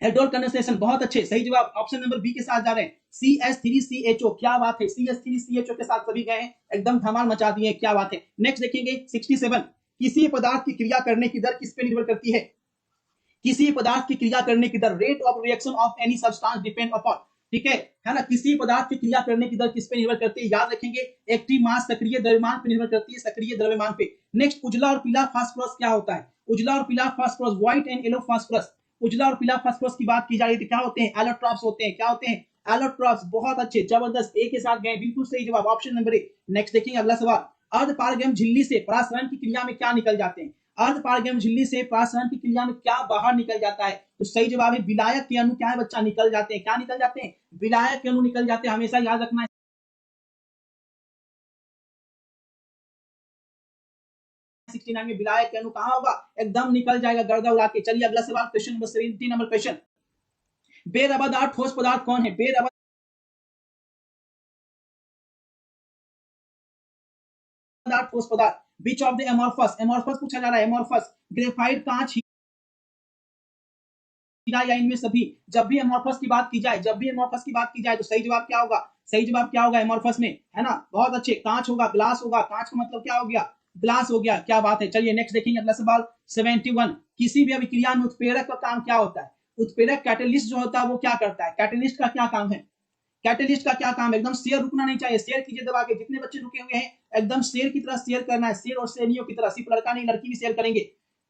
Aldol condensation, बहुत अच्छे, सही जवाब ऑप्शन नंबर बी के साथ जा रहे हैं, CH3CHO। क्या बात है, CH3CHO के साथ सभी गए, एकदम धमाल मचा दिए, क्या बात है। नेक्स्ट देखेंगे 67। किसी पदार्थ की क्रिया करने की दर किस पे निर्भर करती है? किसी पदार्थ की क्रिया करने की दर, rate of reaction of any substance depend upon, ठीक है ना। किसी पदार्थ की क्रिया करने की दर किस पे निर्भर करती है? याद रखेंगे एक्टिव मास सक्रिय द्रव्यमान पे निर्भर करती है, सक्रिय द्रव्यमान पे। नेक्स्ट, उजला और पीला फास्फोरस क्या होता है? उजला और पीला phosphorus, white and yellow phosphorus. उजला और पीला फास्फोरस की बात की जा रही थी, क्या होते हैं? एलोट्रॉप्स होते हैं। क्या होते हैं? एलोट्रॉप्स, बहुत अच्छे, जबरदस्त, ए के साथ गए, बिल्कुल सही जवाब ऑप्शन नंबर ए। नेक्स्ट देखेंगे अगला सवाल। अर्धपारगम झिल्ली से परासरण की क्रिया में क्या निकल जाते हैं? अर्धपारगम झिल्ली से परासरण की क्रिया में क्या बाहर निकल जाता है? तो सही जवाब है विलायक के अणु, क्या है बच्चा? निकल जाते हैं। क्या निकल जाते हैं? विलायक के अणु निकल जाते हैं, हमेशा याद रखना है। 69 में विलायक के अणु कहां होगा? एकदम निकल जाएगा गर्दा उड़ा के। चलिए अगला सवाल, क्वेश्चन नंबर 70 नंबर क्वेश्चन। बेरबदार ठोस पदार्थ कौन है? बेरबदार ठोस पदार्थ, विच ऑफ द एमोर्फस, एमोर्फस पूछा जा रहा है, एमोर्फस, ग्रेफाइट, कांच, हीरा या इनमें सभी। जब भी एमोर्फस की बात की जाए, जब भी एमोर्फस की बात की जाए, तो सही जवाब क्या होगा? सही जवाब क्या होगा एमोर्फस में, है ना। बहुत अच्छे, कांच होगा, ग्लास होगा। कांच का मतलब क्या हो गया? ग्लास हो गया, क्या बात है। चलिए नेक्स्ट देखेंगे अगला सवाल 71। किसी भी अभिक्रिया में उत्प्रेरक का काम क्या होता है? उत्प्रेरक, कैटलिस्ट जो होता है वो क्या करता है? कैटलिस्ट का क्या काम है? कैटलिस्ट का क्या काम है? एकदम शेयर रुकना नहीं चाहिए, शेयर कीजिए दबा के। जितने बच्चे रुके हुए हैं एकदम शेयर की तरह शेयर करना है, शेयर और शेयरियों की तरह, सिर्फ लड़का नहीं लड़की भी शेयर करेंगे।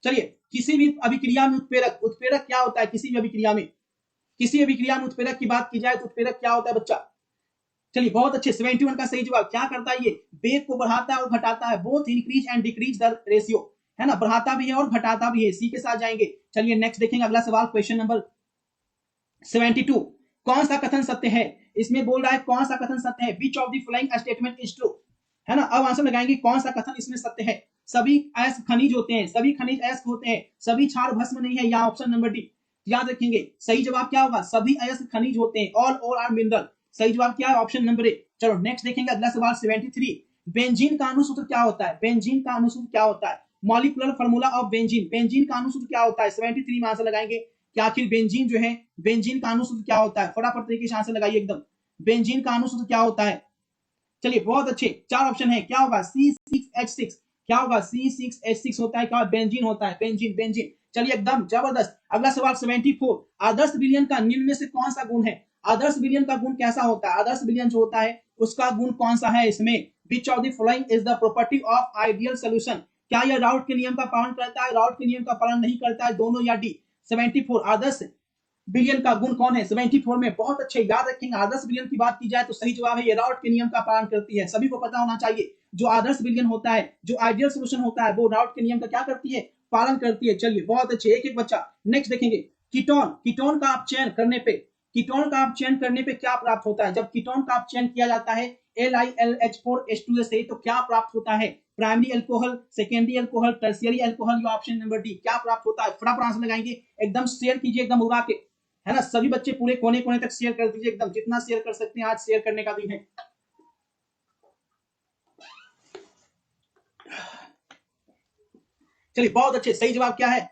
चलिए, किसी भी अभिक्रिया में उत्प्रेरक, उत्प्रेरक क्या होता है? किसी भी अभिक्रिया में, किसी अभिक्रिया में उत्प्रेरक की बात की जाए तो उत्प्रेरक क्या होता है बच्चा? चलिए बहुत अच्छे, 71 का सही जवाब। क्या करता है ये? वेग को बढ़ाता है और घटाता है, both increase and decrease the ratio, है ना, बढ़ाता भी है और घटाता भी है। सी के साथ जाएंगे। चलिए नेक्स्ट देखेंगे अगला सवाल, क्वेश्चन नंबर 72। कौन सा कथन सत्य है? इसमें बोल रहा है कौन सा कथन सत्य है? Which of the following statement is true, है ना। अब आंसर लगाएंगे कौन सा कथन इसमें सत्य है। सभी अयस्क खनिज होते हैं, सभी खनिज अयस्क होते हैं, सभी क्षार भस्म नहीं है, या ऑप्शन नंबर डी। याद रखेंगे सही जवाब क्या होगा? सभी अयस्क खनिज होते हैं, ऑल और आर मिनरल। सही जवाब क्या है? ऑप्शन नंबर ए। चलो नेक्स्ट देखेंगे अगला सवाल 73। बेंजीन का अणुसूत्र क्या होता है? बेंजीन का अणुसूत्र क्या होता है? Molecular formula of benzene, benzene का अणुसूत्र क्या होता है? 73 में आंसर लगाएंगे कि आखिर बेंजीन जो है, बेंजीन का अणुसूत्र क्या होता है? फटाफट तरीके से आंसर लगाइए एकदम। बेंजीन का अणुसूत्र क्या होता है? चलिए बहुत अच्छे, चार ऑप्शन है, क्या होगा? C6H6। क्या होगा? C6H6 होता है। क्या? बेंजीन होता है, बेंजीन, बेंजीन। चलिए एकदम जबरदस्त। अगला सवाल 74। आदर्श विलयन का निम्न में से कौन सा गुण है? आदर्श विलयन का गुण कैसा होता है? आदर्श विलयन जो होता है उसका गुण कौन सा है इसमें? विच of the following is the property of ideal solution? क्या यह राउट के नियम का पालन करता है, राउट के नियम का पालन नहीं करता है, दोनों या डी? 74 आदर्श विलयन का गुण कौन है 74 में? बहुत अच्छे, याद रखेंगे। आदर्श विलयन की बात की जाए तो सही जवाब है ये राउट के नियम का पालन करती है। सभी को पता होना चाहिए, जो आदर्श विलयन होता है, जो आइडियल सॉल्यूशन होता है, वो राउट के नियम का क्या करती है? पालन करती है। चलिए बहुत अच्छे, एक एक बच्चा। नेक्स्ट देखेंगे कीटोन, कीटोन का आप चयन करने पे, कीटोन का आप चयन करने पे क्या प्राप्त होता है? जब कीटोन का आप चयन किया जाता है LiLH4H2O से, तो क्या प्राप्त होता है? Primary alcohol, secondary alcohol, tertiary alcohol, या ऑप्शन नंबर डी? क्या प्राप्त होता है? फटाफट आंसर लगाएंगे, एकदम शेयर कीजिए, एकदम उड़ा के, है ना। सभी बच्चे पूरे कोने कोने तक शेयर कर दीजिए, एकदम जितना शेयर कर सकते हैं, आज शेयर करने का दिन है। चलिए बहुत अच्छे, सही जवाब क्या है?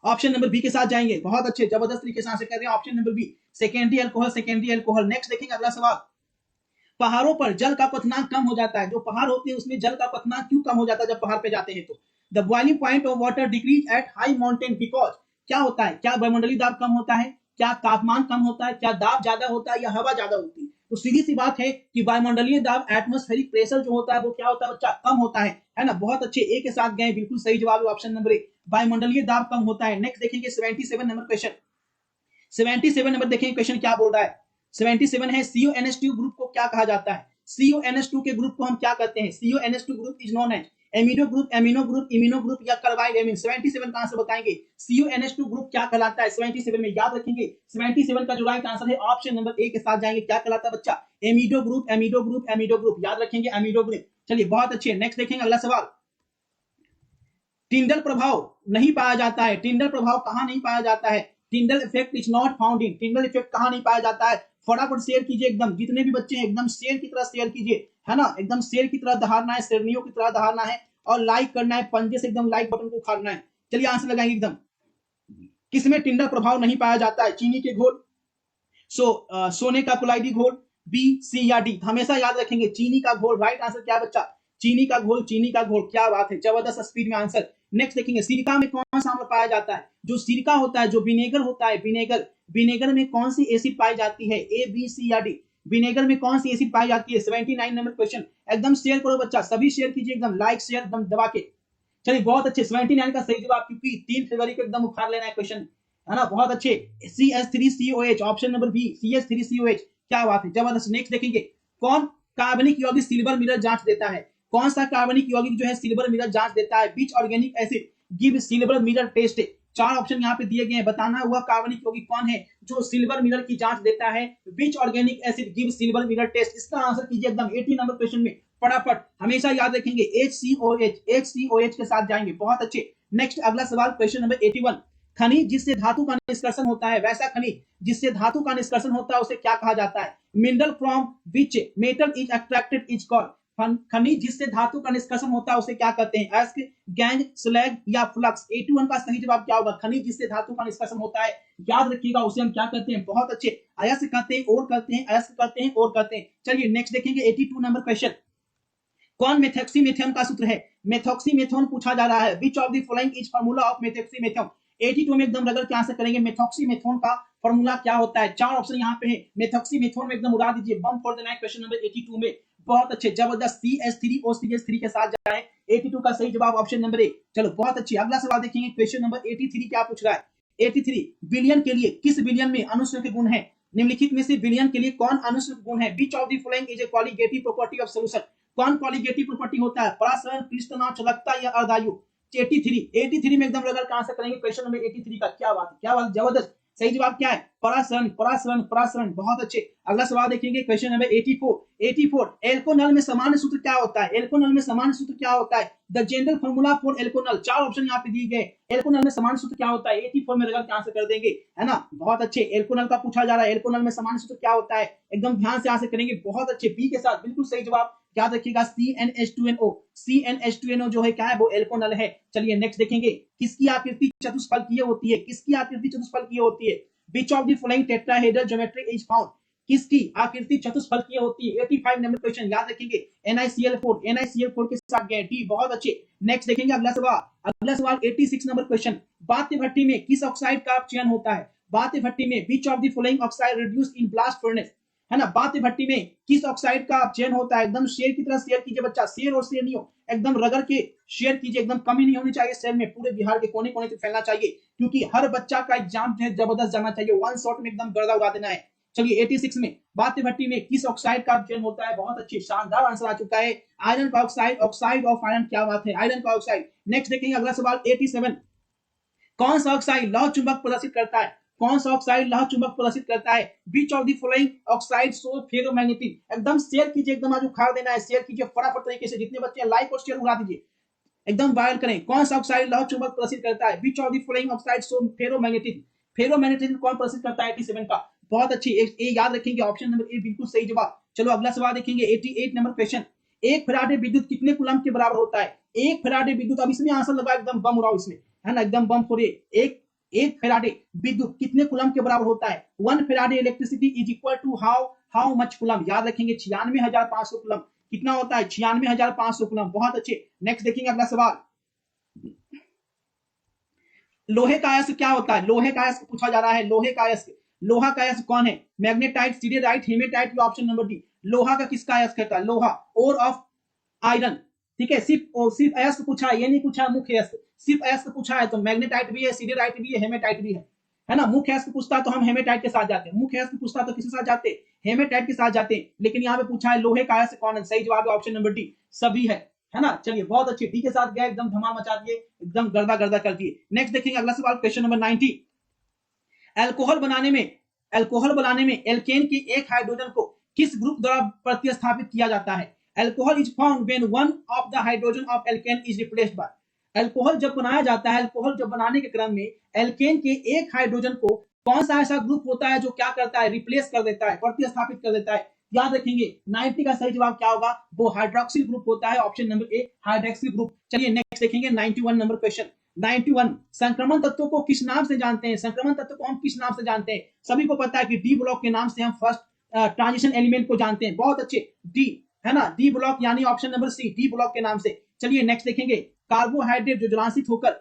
ऑप्शन नंबर बी के साथ जाएंगे। बहुत अच्छे, जबरदस्त तरीके से आंसर कर रहे हैं, option number B, secondary alcohol, secondary alcohol. Next देखेंगे अगला सवाल। पहाड़ों पर जल का क्वथनांक कम हो जाता है, जो पहाड़ होते हैं उसमें जल का क्वथनांक क्यों कम हो जाता है जब पहाड़ पे जाते हैं तो? The boiling point of water decrease at high mountain because, क्या होता है? क्या वायुमंडलीय दाब कम होता है, क्या तापमान कम होता है, क्या दाब ज्यादा होता है, या हवा ज्यादा होती है? तो सीधी सी बात है कि वायुमंडलीय दाब, एटमॉस्फेरिक प्रेशर जो होता है वो क्या होता है बच्चा? कम होता है ना। बहुत अच्छे, ए के साथ गए, बिल्कुल सही जवाब ऑप्शन नंबर ए, वायुमंडलीय दाब कम होता है। नेक्स्ट देखेंगे 77 नंबर क्वेश्चन। 77 नंबर देखेंगे क्वेश्चन क्या बोल रहा है। 77 है CuNH2 ग्रुप को क्या कहा जाता है? CuNH2 के ग्रुप को हम क्या कहते हैं? CuNH2 group is known as amido group, amino group, imino group, या कार्बाइड एमिन। 77 का आंसर बताएंगे। CuNH2 ग्रुप क्या कहलाता है 77 में? याद रखेंगे 77 का जो राइट आंसर है ऑप्शन नंबर ए के साथ जाएंगे। क्या कहलाता है बच्चा? एमिडो ग्रुप, एमिडो ग्रुप, एमिडो ग्रुप। याद रखेंगे एमिडो ग्रुप। चलिए बहुत अच्छे, नेक्स्ट देखेंगे अगला सवाल। टिंडल प्रभाव नहीं पाया जाता है, टिंडल प्रभाव कहां नहीं पाया जाता है? Tyndall effect is not found in, Tyndall effect कहां नहीं पाया जाता है? फटाफट शेयर कीजिए, एकदम जितने भी बच्चे हैं एकदम शेयर की तरह शेयर कीजिए, है ना। एकदम शेयर की तरह दहाड़ना है, शेरनियों की तरह दहाड़ना है, और लाइक करना है, पंजे से एकदम लाइक बटन को उखाड़ना है। चलिए आंसर लगाएंगे एकदम। किसमें टिंडल प्रभाव नहीं पाया जाता है? चीनी के घोल, सोने का कोलाइडी घोल, बी, सी, या डी? हमेशा याद रखेंगे चीनी का घोल। राइट आंसर क्या बच्चा? चीनी का घोल, चीनी का घोल। क्या बात है, जबरदस्त स्पीड में आंसर। नेक्स्ट देखेंगे सिरका में कौन सा अम्ल पाया जाता है? जो सिरका होता है, जो विनेगर होता है, विनेगर, विनेगर में कौन सी एसिड पाई जाती है? ए, बी, सी, या डी? विनेगर में कौन सी एसिड पाई जाती है? 79 नंबर क्वेश्चन। एकदम शेयर करो बच्चा, सभी शेयर कीजिए, एकदम लाइक शेयर एकदम दबा के। चलिए बहुत अच्छे, 79 का सही जवाब, क्योंकि 3 फरवरी को एकदम उखाड़ लेना है क्वेश्चन, है ना। बहुत अच्छे, CH3COH, option number B, CH3COH। क्या बात है, जबरदस्त। नेक्स्ट देखेंगे कौन कार्बनिक यौगिक सिल्वर मिरर जांच देता है? कौन सा कार्बनिक यौगिक जो है सिल्वर मिरर जांच देता है? Which organic acid give silver mirror test. चार ऑप्शन यहाँ पे दिए गए हैं, बताना हुआ कार्बनिक यौगिक कौन है जो सिल्वर मिरर की जांच देता है? Which organic acid give silver mirror test. इसका आंसर कीजिए एकदम 80 नंबर क्वेश्चन में फटाफट। हमेशा याद रखेंगे HCOH, HCOH के साथ जाएंगे। बहुत अच्छे, नेक्स्ट अगला सवाल क्वेश्चन नंबर 81। खनिज जिससे धातु का निष्कर्षण होता है, वैसा खनिज जिससे धातु का निष्कर्षण होता है उसे क्या कहा जाता है? Mineral from which metal is extracted is called. खनिज जिससे धातु का निष्कर्षण होता है उसे क्या कहते हैं? एस्क, गैंग, स्लैग, या फ्लक्स? 81 का सही जवाब क्या होगा? खनिज जिससे धातु का निष्कर्षण होता है, याद रखिएगा उसे हम क्या कहते हैं? बहुत अच्छे, अयस्क कहते हैं, और कहते हैं, अयस्क कहते हैं, और कहते हैं। चलिए नेक्स्ट देखेंगे 82 नंबर क्वेश्चन। कौन मेथॉक्सीमेथोन का सूत्र है? मेथॉक्सीमेथोन पूछा जा रहा है। Which of the following is formula of methoxymethane? 82 में एकदम रगड़ के आंसर करेंगे। मेथॉक्सीमेथोन का फार्मूला क्या होता है? चार ऑप्शन यहाँ पे है, मेथॉक्सीमेथोन में एकदम उड़ा दीजिए, बम फोड़ देना है क्वेश्चन नंबर 82 में। बहुत अच्छे, जबरदस्त। CH3O3 के साथ जाए। 82 का सही जवाब ऑप्शन नंबर ए। चलो बहुत अच्छी, अगला सवाल देखेंगे। क्वेश्चन नंबर 83 क्या पूछ रहा है? 83, बिलियन के लिए किस बिलियन में अनुश्रव्य गुण है? निम्नलिखित में से बिलियन के लिए कौन अनुश्रव्य गुण है? Which of the following is a colligative property of solution? कौन कॉलिगेटिव प्रॉपर्टी होता है? परासरण, क्लिष्टता, चलकता या अर्धायु? 83 में एकदम रगड़ का आंसर करेंगे। क्वेश्चन नंबर 83 का क्या बात है, क्या बात, जबरदस्त। सही जवाब क्या है? परासरण, परासरण, परासरण। बहुत अच्छे। अगला सवाल देखेंगे। क्वेश्चन नंबर 84, एल्कोनल में सामान्य सूत्र क्या होता है? एल्कोनल में सामान्य सूत्र क्या होता है? The general formula for alkanol. 4 option यहाँ पे दिए गए। एल्कोनल में सामान्य सूत्र क्या होता है? 84 में रगड़ के आंसर कर देंगे, है ना। बहुत अच्छे, एल्कोनल का पूछा जा रहा है। एल्कोनल में सामान्य सूत्र क्या होता है? एकदम ध्यान से आंसर करेंगे। बहुत अच्छे, बी के साथ बिल्कुल सही जवाब। याद रखिएगा, CnH2NO। CnH2NO जो है क्या है? वो एल्कोनल है। चलिए नेक्स्ट देखेंगे। किसकी आकृति चतुष्फलकीय होती है? किसकी आकृति चतुष्फलकीय होती है? Which of the following tetrahedral geometry is found? किसकी आकृति चतुष्फलकीय होती है? 85 नंबर क्वेश्चन, याद रखेंगे। NiCl4 के साथ गए, डी। बहुत अच्छे। नेक्स्ट देखेंगे अगला सवाल 86 नंबर क्वेश्चन। बाध्य भट्टी में किस ऑक्साइड का चयन होता है? बाध्य भट्टी में विच of the following oxide reduce in blast furnace? है ना। बाध्य भट्टी में किस ऑक्साइड का चयन होता है? एकदम शेयर की तरह शेयर कीजिए बच्चा, शेयर और शेयर नहीं हो, एकदम रगड़ के शेयर कीजिए। एकदम कमी नहीं होनी चाहिए शेयर में, पूरे बिहार के कोने कोने तक फैलना चाहिए, क्योंकि हर बच्चा का एग्जाम जो है जबरदस्त जाना चाहिए। वन शॉट में एकदम गर्दा उड़ा देना है। चलिए 86 में बाध्य भट्टी में किस ऑक्साइड का चयन होता है? बहुत अच्छे, शानदार आंसर आ चुका है। आयरन का ऑक्साइड, ऑक्साइड ऑफ आयरन। क्या बात है, आयरन का ऑक्साइड। नेक्स्ट देखेंगे अगला सवाल 87। कौन सा ऑक्साइड लौह चुंबक प्रदर्शित करता है? कौन सा ऑक्साइड लौह चुंबक प्रदर्शित करता है? Which of the following oxide show ferromagnetic. एकदम शेयर कीजिए, एकदम आज उखाड़ देना है, शेयर कीजिए फटाफट तरीके से। जितने बच्चे लाइक और शेयर उड़ा दीजिए, एकदम वायरल करें। कौन सा ऑक्साइड लौह चुंबक प्रदर्शित करता है? Which of the following oxide show ferromagnetic. Ferromagnetic कौन प्रदर्शित करता है? 87 का। बहुत अच्छी, ए याद रखेंगे, ऑप्शन नंबर ए बिल्कुल सही जवाब। चलो अगला सवाल देखेंगे। 88 नंबर क्वेश्चन। एक फैराडे विद्युत कितने कूलम्ब के बराबर होता है? एक फैराडे विद्युत, अब इसमें आंसर लगा, एकदम बम उड़ाओ इसमें, है ना, एकदम बम फोड़िए। एक फैराडे विद्युत कितने कूलम्ब के बराबर होता है? 1 faraday electricity is equal to how much coulomb? याद रखेंगे 96,500 कूलम्ब। कितना होता है? 96,500 कूलम्ब। बहुत अच्छे। नेक्स्ट देखेंगे अगला सवाल। लोहे का अयस्क क्या होता है? लोहे का अयस्क पूछा जा रहा है। लोहे का अयस्क, लोहा का अयस्क कौन है? Magnetite, siderite, haematite, option number D. लोहा का किसका अयस्क कहता है? लोहा, ओर ऑफ आयरन। ठीक है, सिर्फ अयस्क पूछा है, ये नहीं पूछा मुख्य अयस्क। सिर्फ अयस्क पूछा है तो मैग्नेटाइट भी है, सिडेराइट भी है, हेमेटाइट भी है ना। मुख्य अयस्क पूछता तो हम हेमेटाइट के साथ जाते हैं। मुख्य अयस्क पूछता तो किसके साथ जाते? हेमेटाइट के साथ जाते हैं। लेकिन यहाँ पे पूछा है लोहे का अयस्क कौन है? सही जवाब है ऑप्शन नंबर डी, सभी है ना। चलिए बहुत अच्छे, डी के साथ गए, एकदम धमाल मचा दिए, एकदम गर्दा गर्दा कर दिए। नेक्स्ट देखेंगे अगला सवाल, क्वेश्चन नंबर 90। अल्कोहल बनाने में एल्केन के एक हाइड्रोजन को किस ग्रुप द्वारा प्रतिस्थापित किया जाता है? Alcohol is found when one of the hydrogen of alkene is replaced by. Alcohol जब बनाया जाता है, अल्कोहल जब बनाने के क्रम में एल्केन के एक हाइड्रोजन को कौन सा ऐसा ग्रुप होता है जो क्या करता है? रिप्लेस कर देता है, प्रतिस्थापित कर देता है। याद रखेंगे 90 का सही जवाब क्या होगा? वो हाइड्रोक्सिल ग्रुप होता है, ऑप्शन नंबर ए, हाइड्रोक्सिल ग्रुप। चलिए नेक्स्ट देखेंगे 91 नंबर क्वेश्चन। 91, संक्रमण तत्वों को किस नाम से जानते हैं? संक्रमण तत्व को हम किस नाम से जानते हैं? सभी को पता है कि डी ब्लॉक के नाम से हम फर्स्ट ट्रांजिशन एलिमेंट को जानते हैं। बहुत अच्छे, डी, है ना, डी ब्लॉक, यानी option number C, D block के नाम से। चलिए नेक्स्ट देखेंगे। कार्बोहाइड्रेट जो ज्वलंशित होकर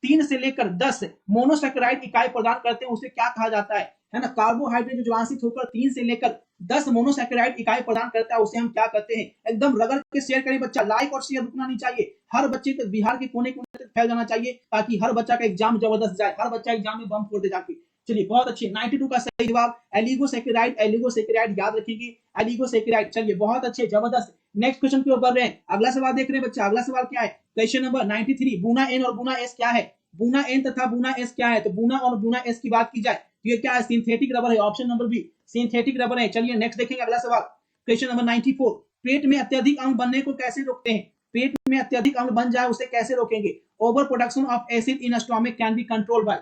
3 से लेकर 10 मोनोसैकेराइड इकाई प्रदान करते हैं, उसे क्या कहा जाता है ना। कार्बोहाइड्रेट जो ज्वलंशित होकर 3 से लेकर 10 मोनोसैकेराइड इकाई प्रदान करता है, उसे हम क्या कहते हैं? एकदम रगड़ के शेयर करें बच्चा, लाइक और शेयर रुकना नहीं चाहिए। हर बच्चे तक, बिहार के कोने कोने तक फैल जाना चाहिए, ताकि हर बच्चा का एग्जाम जबरदस्त जाए, हर बच्चा एग्जाम में बम फोड़ दे जाके। चलिए बहुत अच्छे, 92 का सही जवाब एलिगोसैकेराइड, याद रखेंगे एलिगोसैकेराइड। चलिए बहुत अच्छे, जबरदस्त। नेक्स्ट क्वेश्चन की ओर बढ़ रहे हैं। अगला सवाल देख रहे हैं बच्चा। अगला सवाल क्या है? क्वेश्चन नंबर 93, बुना एन और बुना एस क्या है? बुना एन तथा बुना एस क्या है? तो बुना और बुना एस की बात की जाए तो ये क्या है? सिंथेटिक रबर है, option number B, synthetic rubber है। चलिए नेक्स्ट देखेंगे अगला सवाल, क्वेश्चन नंबर 94। पेट में अत्यधिक अम्ल बनने को कैसे रोकते हैं? पेट में अत्यधिक अम्ल बन जाए उसे कैसे रोकेंगे? Over production of acid in stomach can be controlled by.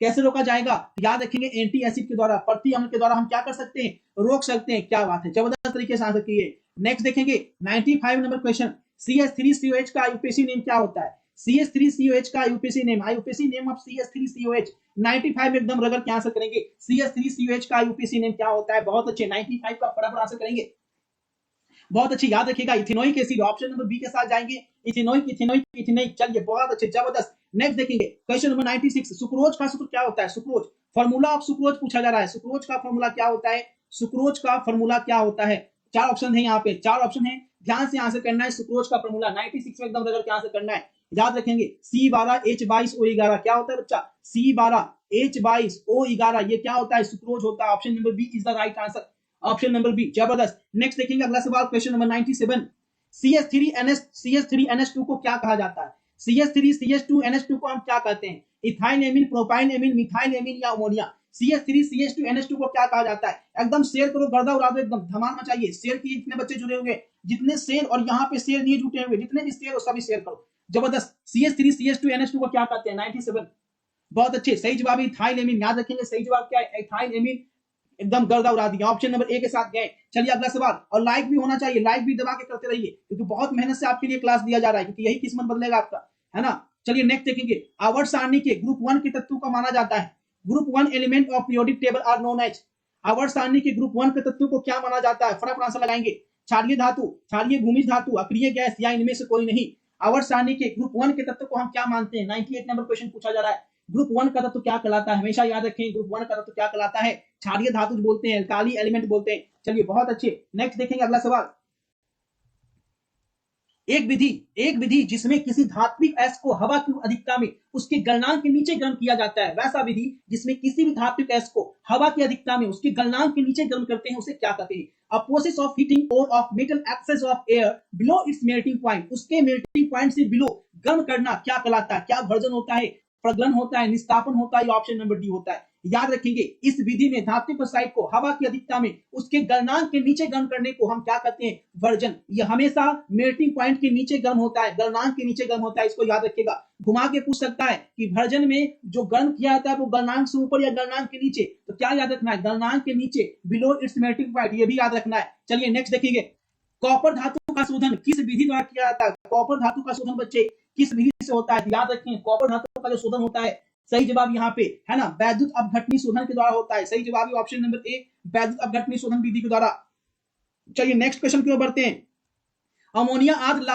कैसे रोका जाएगा? याद रखेंगे एंटी एसिड के द्वारा, प्रति अम्ल के द्वारा हम क्या कर सकते हैं? रोक सकते हैं। क्या बात है, जबरदस्त तरीके से आंसर किए। नेक्स्ट देखेंगे 95 नंबर क्वेश्चन। CH3COH का यूपीएससी नेम क्या होता है? CH3COH का UPSC name, IUPAC name of CH3COH। 95 एकदम रगड़ के आंसर करेंगे। CH3COH का यूपीएससी नेम क्या होता है? बहुत अच्छे, 95 का फटाफट आंसर करेंगे। बहुत अच्छे, याद रखिएगा ethanoic acid, option number B के साथ जाएंगे। इथेनोइक। चलिए बहुत अच्छे, जबरदस्त। नेक्स्ट देखेंगे क्वेश्चन नंबर 96। सुक्रोज का सूत्र क्या होता है? सुक्रोज, फॉर्मूला ऑफ सुक्रोज पूछा जा रहा है। सुक्रोज का फॉर्मूला क्या होता है? सुक्रोज का फॉर्मूला क्या होता है? चार ऑप्शन है यहाँ पे, चार ऑप्शन है, ध्यान से आंसर करना है। सुक्रोज का फॉर्मूला 96 में एकदम रगड़ के आंसर करना है। याद रखेंगे C12H22O11 क्या होता है बच्चा, C12H22O11 ये क्या होता है, सुक्रोज होता है। Option number B is the right answer, option number B. जबरदस्त। नेक्स्ट देखेंगे अगला सवाल, क्वेश्चन नंबर 97। CH3NH2 को क्या कहा जाता है? CH3CH2NH2 को हम क्या कहते हैं? Ethyl amine, propyl amine, methyl amine या अमोनिया? CH3CH2NH2 को क्या कहा जाता है? एकदम शेयर करो, गर्दा उड़ा दो, एकदम धमाल मचाइए। शेयर किए जितने बच्चे जुड़े हुए, जितने शेयर और यहाँ पे शेयर नहीं जुटे हुए, जितने भी शेयर हो सभी शेयर करो। जबरदस्त। CH3CH2NH2 को क्या कहते हैं? 97। बहुत अच्छे, सही जवाब इथाइल एमीन। याद रखेंगे सही जवाब क्या है, इथाइल एमीन। एकदम गर्दा उड़ा दिया, ऑप्शन नंबर ए के साथ गए। चलिए अगला सवाल, और लाइक भी होना चाहिए, लाइक भी दबा के करते रहिए, क्योंकि बहुत मेहनत से आपके लिए क्लास दिया जा रहा है, क्योंकि यही किस्मत बदलेगा आपका, है ना। चलिए नेक्स्ट देखेंगे, आवर्त सारणी के ग्रुप 1 के तत्वों का माना जाता है। Group 1 element of periodic table are known as. आवर्त सारणी के ग्रुप 1 के तत्वों को क्या माना जाता है? फटाफट आंसर लगाएंगे। क्षारीय धातु, क्षारीय भूमिज धातु, अक्रिय गैस, या इनमें से कोई नहीं। आवर्त सारणी के ग्रुप 1 के तत्व को हम क्या मानते हैं? 98 नंबर क्वेश्चन पूछा जा रहा है। ग्रुप 1 का तत्व क्या कहलाता है? हमेशा याद रखें, ग्रुप 1 का तत्व क्या कहलाता है? क्षारीय धातु बोलते हैं, काली एलिमेंट बोलते हैं। चलिए बहुत अच्छे, नेक्स्ट देखेंगे अगला सवाल। एक विधि जिसमें किसी धात्विक एस को हवा की अधिकता में उसके गलनांक के नीचे गर्म किया जाता है, वैसा विधि जिसमें किसी भी धात्विक एस को हवा की अधिकता में उसके गलनांक के नीचे गर्म करते हैं, उसे क्या कहते हैं? अ प्रोसेस ऑफ हीटिंग और of metal access of air below it's melting point. उसके मेल्टिंग पॉइंट से बिलो गर्म करना क्या कहलाता है? क्या भर्जन होता है, प्रज्वलन होता है, निस्तापन होता है, या ऑप्शन नंबर डी होता है? याद रखेंगे, इस विधि में धात्विक ऑक्साइड को हवा की अधिकता में उसके गलनांक के नीचे गर्म करने को हम क्या कहते हैं? वर्जन। यह हमेशा मेल्टिंग पॉइंट के नीचे गर्म होता है, गलनांक के नीचे गर्म होता है, इसको याद रखिएगा। घुमा के पूछ सकता है कि भर्जन में जो गर्म किया जाता है वो गलनांक से ऊपर या गलनांक के नीचे, तो क्या याद रखना है? गलनांक के नीचे, बिलो इट्स मेल्टिंग पॉइंट, ये भी याद रखना है। चलिए नेक्स्ट देखेंगे, कॉपर धातु का शोधन किस विधि द्वारा किया जाता है? कॉपर धातु का शोधन बच्चे किस विधि से होता है? याद रखें, कॉपर धातु का जो शोधन होता है, सही जवाब यहाँ पे है ना, वैद्युत अपघटनी शोधन के द्वारा होता है। सही जवाब है ऑप्शन नंबर ए, वैद्युत अपघटनी शोधन विधि के द्वारा। चलिए नेक्स्ट क्वेश्चन की ओर बढ़ते हैं। अमोनिया आदि लाल